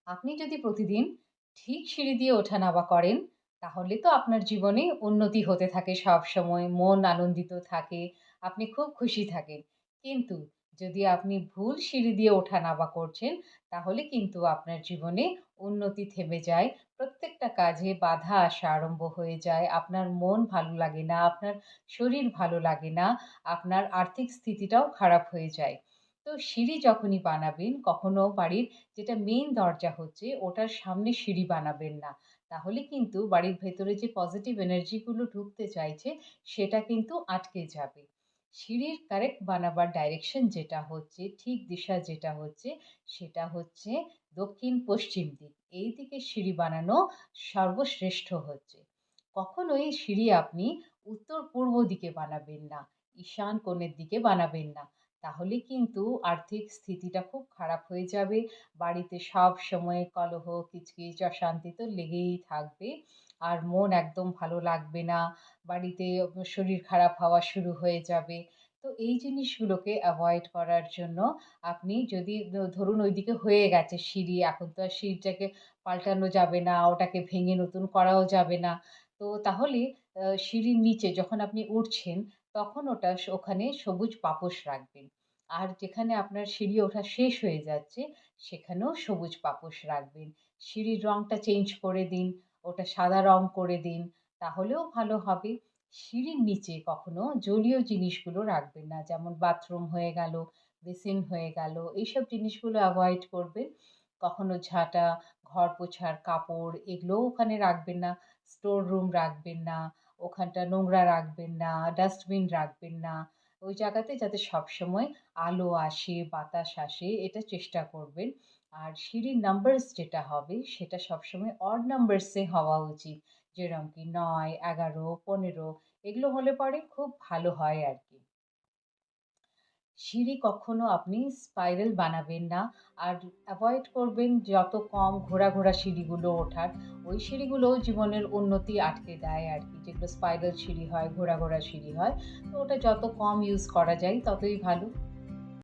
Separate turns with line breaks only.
আপনি যদি প্রতিদিন ঠিক সিঁড়ি দিয়ে ওঠা-নামা করেন, তাহলে তো আপনার জীবনে উন্নতি হতে থাকে সবসময়। মন আনন্দিত থাকে, আপনি খুব খুশি থাকেন। কিন্তু যদি আপনি ভুল সিঁড়ি দিয়ে ওঠা-নামা করছেন, তাহলে কিন্তু আপনার জীবনে উন্নতি থেমে যায়। প্রত্যেকটা কাজে বাধা আসা আরম্ভ হয়ে যায়। আপনার মন ভালো লাগে না, আপনার শরীর ভালো লাগে না, আপনার আর্থিক স্থিতিটাও খারাপ হয়ে যায়। তো সিঁড়ি যখনই বানাবেন, কখনো বাড়ির যেটা মেইন দরজা হচ্ছে ওটার সামনে সিঁড়ি বানাবেন না। তাহলে কিন্তু বাড়ির ভেতরে যে পজিটিভ এনার্জি গুলো ঢুকতে চাইছে সেটা কিন্তু আটকে যাবে। সিঁড়ির কারেক্ট বানাবার ডাইরেকশন যেটা হচ্ছে, ঠিক দিশা যেটা হচ্ছে, সেটা হচ্ছে দক্ষিণ-পশ্চিম দিক। এই দিকে সিঁড়ি বানানো সর্বশ্রেষ্ঠ হচ্ছে। কখনোই সিঁড়ি আপনি উত্তর-পূর্ব দিকে বানাবেন না, ঈশান কোণের দিকে বানাবেন না। তাহলে কিন্তু আর্থিক স্থিতিটা খুব খারাপ হয়ে যাবে। বাড়িতে সবসময় কলহ, কিচকিচ, অশান্তি তো লেগেই থাকবে। আর মন একদম ভালো লাগবে না। বাড়িতে শরীর খারাপ হওয়া শুরু হয়ে যাবে। তো এই জিনিসগুলোকে এভয়েড করার জন্য আপনি যদি ধরুন ওইদিকে হয়ে গেছে সিঁড়ি, এখন তো আর সিঁড়িটাকে পাল্টানো যাবে না, ওটাকে ভেঙে নতুন করাও যাবে না। তো তাহলে সিঁড়ির নিচে যখন আপনি উঠছেন, তখন ওখানে সবুজ পাপোশ রাখবেন। আর যেখানে আপনার সিঁড়ি ওঠা শেষ হয়ে যাচ্ছে, সেখানেও সবুজ পাপোশ রাখবেন। সিঁড়ির রংটা চেঞ্জ করে দিন, ওটা সাদা রং করে দিন, তাহলেও ভালো হবে। সিঁড়ির নিচে কখনো জলীয় জিনিসগুলো রাখবেন না। যেমন বাথরুম হয়ে গেল, বেসিন হয়ে গেল, এইসব জিনিসগুলো এভয়েড করবেন। কখনো ঝাঁটা, ঘর পোছার কাপড় এগুলোও ওখানে রাখবেন না। স্টোর রুম রাখবেন না, ওখানটা নোংরা রাখবেন না, ডাস্টবিন রাখবেন না। ওই জায়গাতে যাতে সবসময় আলো আসে, বাতাস আসে এটা চেষ্টা করবেন। আর সিঁড়ির নাম্বারস যেটা হবে সেটা সবসময় অড নাম্বারসে হওয়া উচিত। যেরকম কি ৯, ১১, ১৫ এগুলো হলে পরে খুব ভালো হয় আরকি। সিঁড়ি কখনো আপনি স্পাইরাল বানাবেন না। আর এভয়েড করবেন যত কম ঘোরা সিঁড়িগুলো ওঠার। ওই সিঁড়িগুলোও জীবনের উন্নতি আটকে দেয় আরকি। যেগুলো স্পাইরাল সিঁড়ি হয়, ঘোরা সিঁড়ি হয়। তো ওটা যত কম ইউজ করা যায় ততই ভালো।